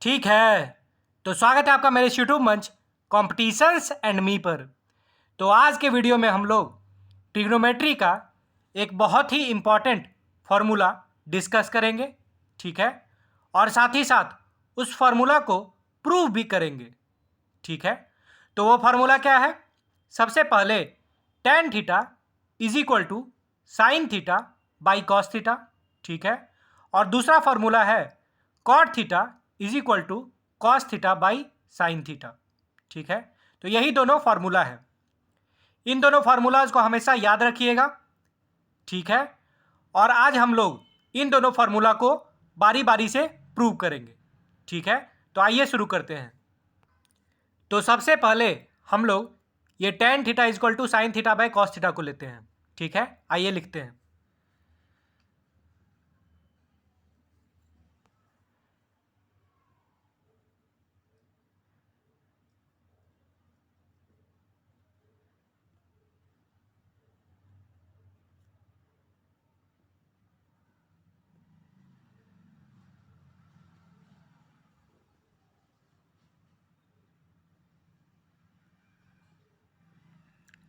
ठीक है। तो स्वागत है आपका मेरे यूट्यूब मंच कॉम्पिटिशन्स एंड मी पर। तो आज के वीडियो में हम लोग ट्रिग्नोमेट्री का एक बहुत ही इम्पॉर्टेंट फार्मूला डिस्कस करेंगे, ठीक है। और साथ ही साथ उस फार्मूला को प्रूव भी करेंगे, ठीक है। तो वो फार्मूला क्या है? सबसे पहले tan theta is equal to sine theta by cos theta, ठीक है। और दूसरा फार्मूला है cot theta is equal to cos theta by sine theta, ठीक है। तो यही दोनों फार्मूला है। इन दोनों फार्मूलाज को हमेशा याद रखिएगा, ठीक है। और आज हम लोग इन दोनों फार्मूला को बारी बारी से प्रूव करेंगे, ठीक है। तो आइए शुरू करते हैं। तो सबसे पहले हम लोग ये tan theta equal to sine theta by cos theta को लेते हैं, ठीक है। आइए लिखते हैं।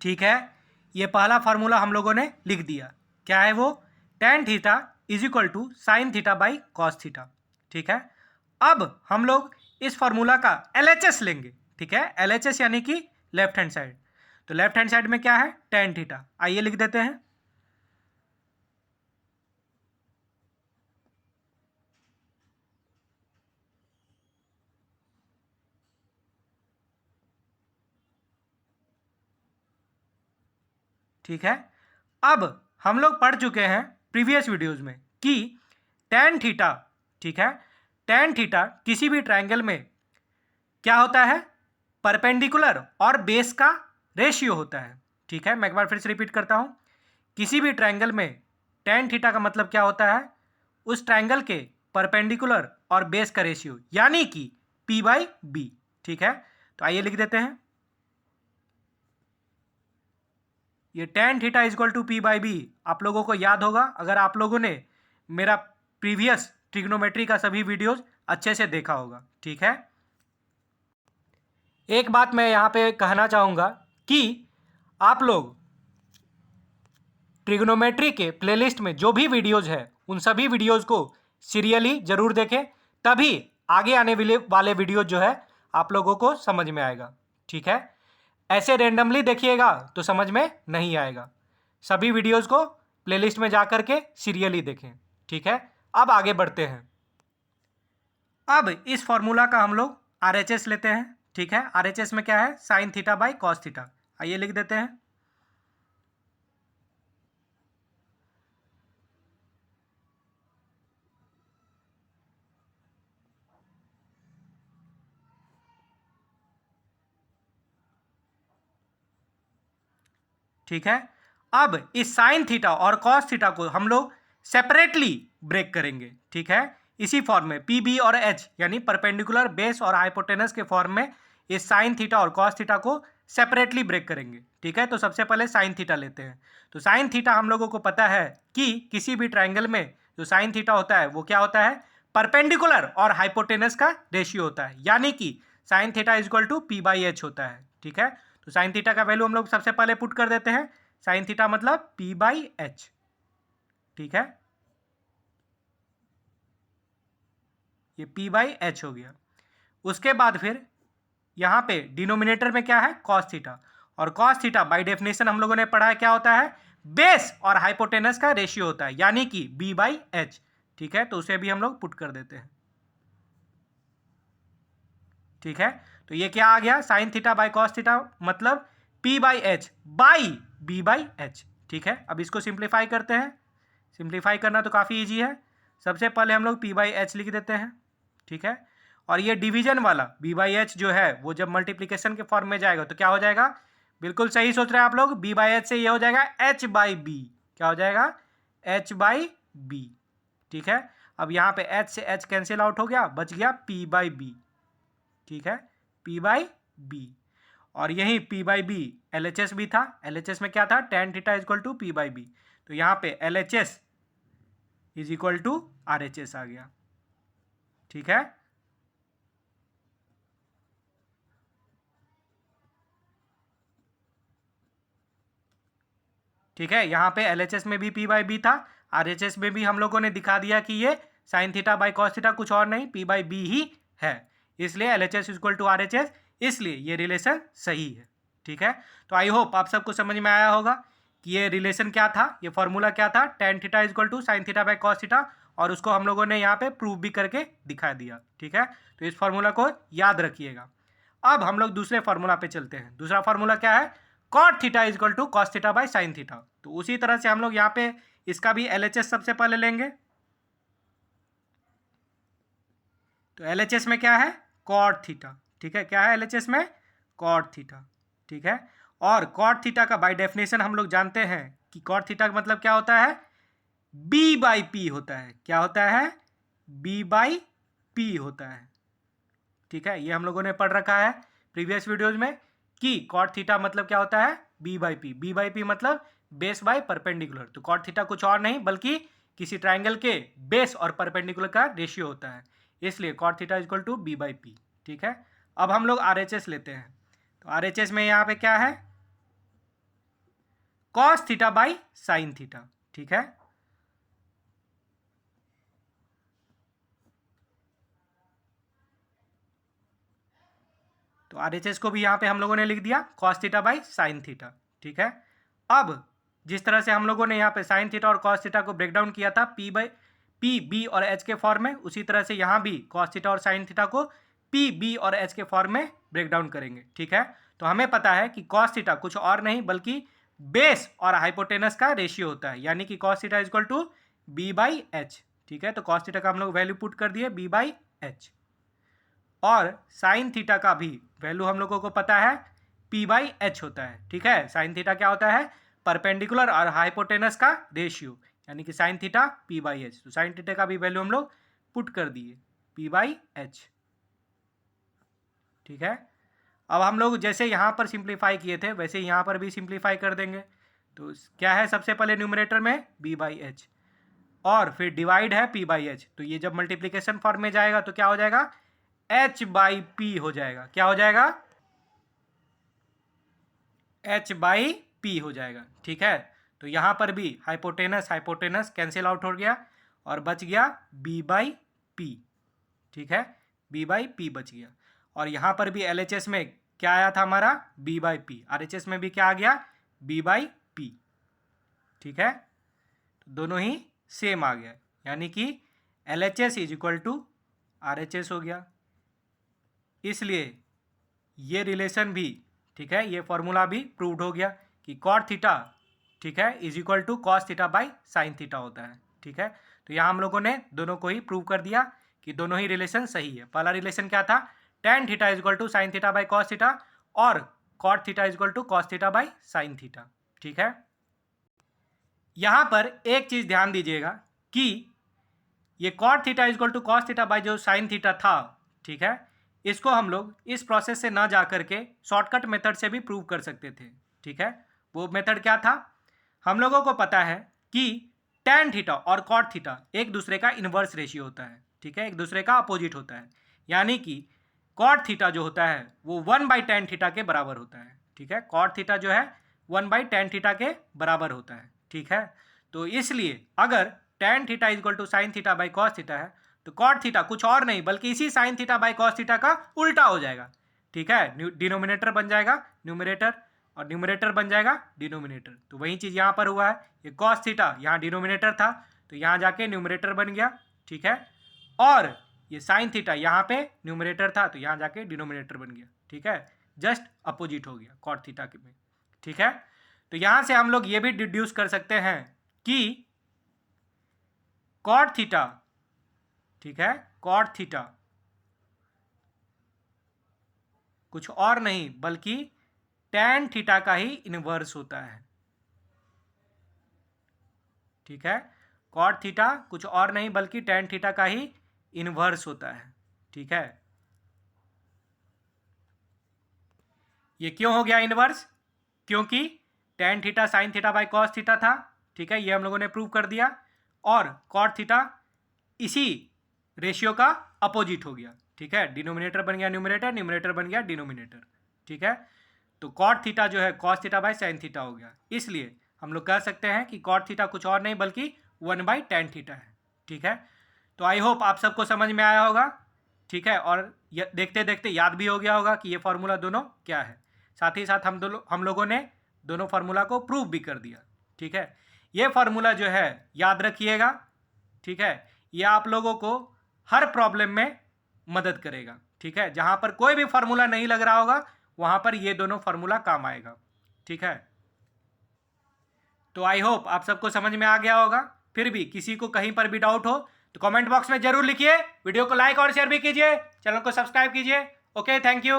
ठीक है, ये पहला फार्मूला हम लोगों ने लिख दिया। क्या है वो? tan theta is equal to sine theta by cos theta, ठीक है। अब हम लोग इस फार्मूला का LHS लेंगे, ठीक है। LHS यानी कि लेफ्ट हैंड साइड। तो लेफ्ट हैंड साइड में क्या है? tan theta. आइए लिख देते हैं। ठीक है, अब हम लोग पढ़ चुके हैं प्रीवियस वीडियोज में कि tan थीटा, ठीक है, tan थीटा किसी भी ट्रायंगल में क्या होता है? परपेंडिकुलर और बेस का रेशियो होता है, ठीक है। मैं एक बार फिर से रिपीट करता हूं। किसी भी ट्रायंगल में tan थीटा का मतलब क्या होता है? उस ट्रायंगल के परपेंडिकुलर और बेस का रेशियो, यानी कि P/B, ठीक है। तो आइए लिख देते हैं। ये tan theta equal to P/B आप लोगों को याद होगा अगर आप लोगों ने मेरा प्रीवियस ट्रिग्नोमेट्री का सभी वीडियोज अच्छे से देखा होगा, ठीक है। एक बात मैं यहाँ पे कहना चाहूँगा कि आप लोग ट्रिग्नोमेट्री के प्लेलिस्ट में जो भी वीडियोज है उन सभी वीडियोज को सीरियली जरूर देखें, तभी आगे आने वाले वीडियो जो है आप लोगों को समझ में आएगा, ठीक है। ऐसे रेंडमली देखिएगा तो समझ में नहीं आएगा। सभी वीडियोज को प्लेलिस्ट में जा करके सीरियली देखें, ठीक है। अब आगे बढ़ते हैं। अब इस फॉर्मूला का हम लोग RHS लेते हैं, ठीक है। RHS में क्या है? Sign theta by cos theta. आइए लिख देते हैं। ठीक है, अब इस साइन थीटा और कॉस थीटा को हम लोग सेपरेटली ब्रेक करेंगे, ठीक है। इसी फॉर्म में PB और H यानी परपेंडिकुलर, बेस और हाइपोटेनस के फॉर्म में इस साइन थीटा और कॉस थीटा को सेपरेटली ब्रेक करेंगे, ठीक है। तो सबसे पहले साइन थीटा लेते हैं। तो साइन थीटा हम लोगों को पता है कि किसी भी ट्राइंगल में जो साइन थीटा होता है वो क्या होता है? परपेंडिकुलर और हाइपोटेनस का रेशियो होता है, यानी कि sine theta is equal to P/H होता है, ठीक है। तो साइन थीटा का वैल्यू हम लोग सबसे पहले पुट कर देते हैं। साइन थीटा मतलब P/H, ठीक है। ये P/H हो गया। उसके बाद फिर यहां पे डिनोमिनेटर में क्या है? Cos theta. और कॉस थीटा बाय डेफिनेशन हम लोगों ने पढ़ा है क्या होता है? बेस और हाइपोटेनस का रेशियो होता है, यानी कि B/H, ठीक है। तो उसे भी हम लोग पुट कर देते हैं, ठीक है। तो ये क्या आ गया? Sign theta by cos theta मतलब P/H बाई B/H, ठीक है। अब इसको सिंप्लीफाई करते हैं। सिंप्लीफाई करना तो काफ़ी इजी है। सबसे पहले हम लोग P/H लिख देते हैं, ठीक है। और ये डिवीजन वाला B/H जो है वो जब मल्टीप्लीकेशन के फॉर्म में जाएगा तो क्या हो जाएगा? बिल्कुल सही सोच रहे हैं आप लोग। B/H से ये हो जाएगा H/B। क्या हो जाएगा? H/B, ठीक है। अब यहाँ पे H से H कैंसिल आउट हो गया, बच गया P/B, ठीक है। P/B। और यही P/B LHS भी था। LHS में क्या था? tan theta equal to P/B। तो यहाँ पे LHS is equal to RHS आ गया, ठीक है। ठीक है, यहाँ पे LHS में भी P/B था, RHS में भी हम लोगों ने दिखा दिया कि ये sign theta by cos theta कुछ और नहीं P/B ही है, इसलिए LHS इक्वल टू RHS, इसलिए ये रिलेशन सही है। ठीक है, तो आई होप आप सबको समझ में आया होगा कि ये रिलेशन क्या था, ये फॉर्मूला क्या था, tan theta equal to sine theta by cos theta, और उसको हम लोगों ने यहाँ पे प्रूव भी करके दिखा दिया। ठीक है, तो इस फॉर्मूला को याद रखिएगा। अब हम लोग दूसरे फॉर्मूला पे चलते हैं। दूसरा फॉर्मूला क्या है, cot theta is equal to cos theta by sine theta. तो उसी तरह से हम लोग यहाँ पे इसका भी LHS सबसे पहले लेंगे। तो LHS में क्या है, कॉट थीटा। ठीक है, क्या है LHS में, कॉट थीटा। ठीक है, और कॉट थीटा का बाय डेफिनेशन हम लोग जानते हैं कि कॉट थीटा का मतलब क्या होता है, B/P होता है। क्या होता है, B/P होता है। ठीक है, ये हम लोगों ने पढ़ रखा है प्रीवियस वीडियोज में कि कॉट थीटा मतलब क्या होता है, B/P। B/P मतलब बेस बाय परपेंडिकुलर। तो कॉट थीटा कुछ और नहीं बल्कि किसी ट्राइंगल के बेस और परपेंडिकुलर का रेशियो होता है, इसलिए cot theta equal to B/P। ठीक है, अब हम लोग RHS लेते हैं। तो RHS में यहाँ पे क्या है, cos theta by sine theta. ठीक है, तो RHS को भी यहाँ पे हम लोगों ने लिख दिया cos theta by sine theta. ठीक है, अब जिस तरह से हम लोगों ने यहाँ पे साइन थीटा और कॉस थीटा को ब्रेक डाउन किया था P, B और H के फॉर्म में, उसी तरह से यहाँ भी कॉस थीटा और साइन थीटा को P, B और H के फॉर्म में ब्रेक डाउन करेंगे। ठीक है, तो हमें पता है कि कॉस थीटा कुछ और नहीं बल्कि बेस और हाइपोटेनस का रेशियो होता है, यानी कि cos theta equal to B/H। ठीक है, तो कॉस थीटा का हम लोग वैल्यू पुट कर दिए B/H, और साइन थीटा का भी वैल्यू हम लोगों को पता है P/H होता है। ठीक है, साइन थीटा क्या होता है, परपेंडिकुलर और हाइपोटेनस का रेशियो, यानी कि साइन थीटा P/H। तो साइन थीटा का भी वैल्यू हम लोग पुट कर दिए P/H। ठीक है, अब हम लोग जैसे यहाँ पर सिंप्लीफाई किए थे वैसे यहाँ पर भी सिंप्लीफाई कर देंगे। तो क्या है, सबसे पहले न्यूमरेटर में B/H और फिर डिवाइड है P/H। तो ये जब मल्टीप्लीकेशन फॉर्म में जाएगा तो क्या हो जाएगा, H/P हो जाएगा। क्या हो जाएगा, H/P हो जाएगा। ठीक है, तो यहाँ पर भी हाइपोटेनस कैंसिल आउट हो गया और बच गया B/P। ठीक है, B/P बच गया, और यहाँ पर भी LHS में क्या आया था हमारा, B/P। RHS में भी क्या आ गया, B/P। ठीक है, तो दोनों ही सेम आ गया, यानी कि LHS is equal to RHS हो गया, इसलिए ये रिलेशन भी, ठीक है, ये फॉर्मूला भी प्रूव्ड हो गया कि कॉट थीटा, ठीक है, is equal to cos theta by sine theta होता है। ठीक है, तो यहाँ हम लोगों ने दोनों को ही प्रूव कर दिया कि दोनों ही रिलेशन सही है। पहला रिलेशन क्या था, tan theta is equal to sine theta by cos theta, और cot theta is equal to cos theta by sine theta. ठीक है, यहाँ पर एक चीज ध्यान दीजिएगा कि ये cot theta is equal to cos theta by जो साइन थीटा था, ठीक है, इसको हम लोग इस प्रोसेस से ना जा करके शॉर्टकट मेथड से भी प्रूव कर सकते थे। ठीक है, वो मेथड क्या था, हम लोगों को पता है कि tan थीटा और कॉट थीटा एक दूसरे का इन्वर्स रेशियो होता है। ठीक है, एक दूसरे का अपोजिट होता है, यानी कि कॉट थीटा जो होता है वो 1/tan थीटा के बराबर होता है। ठीक है, कॉट थीटा जो है 1/tan थीटा के बराबर होता है। ठीक है, तो इसलिए अगर tan theta equal to sine theta by cos theta है तो कॉट थीटा कुछ और नहीं बल्कि इसी sine theta by cos theta का उल्टा हो जाएगा। ठीक है, डिनोमिनेटर बन जाएगा न्यूमरेटर और न्यूमरेटर बन जाएगा डिनोमिनेटर। तो वही चीज़ यहाँ पर हुआ है, ये कॉस थीटा यहाँ डिनोमिनेटर था तो यहाँ जाके न्यूमरेटर बन गया। ठीक है, और ये साइन थीटा यहाँ पे न्यूमरेटर था तो यहाँ जाके डिनोमिनेटर बन गया। ठीक है, जस्ट अपोजिट हो गया कॉट थीटा के में। ठीक है, तो यहाँ से हम लोग ये भी डिड्यूस कर सकते हैं कि कॉट थीटा, ठीक है, कॉट थीटा कुछ और नहीं बल्कि tan थीटा का ही इनवर्स होता है। ठीक है, कॉट थीटा कुछ और नहीं बल्कि tan थीटा का ही इनवर्स होता है। ठीक है, ये क्यों हो गया इनवर्स, क्योंकि tan theta sine theta by cos theta था। ठीक है, ये हम लोगों ने प्रूव कर दिया, और कॉट थीटा इसी रेशियो का अपोजिट हो गया। ठीक है, डिनोमिनेटर बन गया न्यूमरेटर, न्यूमरेटर बन गया डिनोमिनेटर। ठीक है, तो कॉट थीटा जो है cos theta by sine theta हो गया, इसलिए हम लोग कह सकते हैं कि कॉट थीटा कुछ और नहीं बल्कि 1/tan थीटा है। ठीक है, तो आई होप आप सबको समझ में आया होगा। ठीक है, और देखते देखते याद भी हो गया होगा कि ये फार्मूला दोनों क्या है। साथ ही साथ हम लोगों ने दोनों फार्मूला को प्रूव भी कर दिया। ठीक है, ये फार्मूला जो है याद रखिएगा। ठीक है, ये आप लोगों को हर प्रॉब्लम में मदद करेगा। ठीक है, जहां पर कोई भी फार्मूला नहीं लग रहा होगा वहां पर ये दोनों फार्मूला काम आएगा। ठीक है, तो आई होप आप सबको समझ में आ गया होगा। फिर भी किसी को कहीं पर भी डाउट हो तो कमेंट बॉक्स में जरूर लिखिए। वीडियो को लाइक और शेयर भी कीजिए, चैनल को सब्सक्राइब कीजिए। Okay, thank you.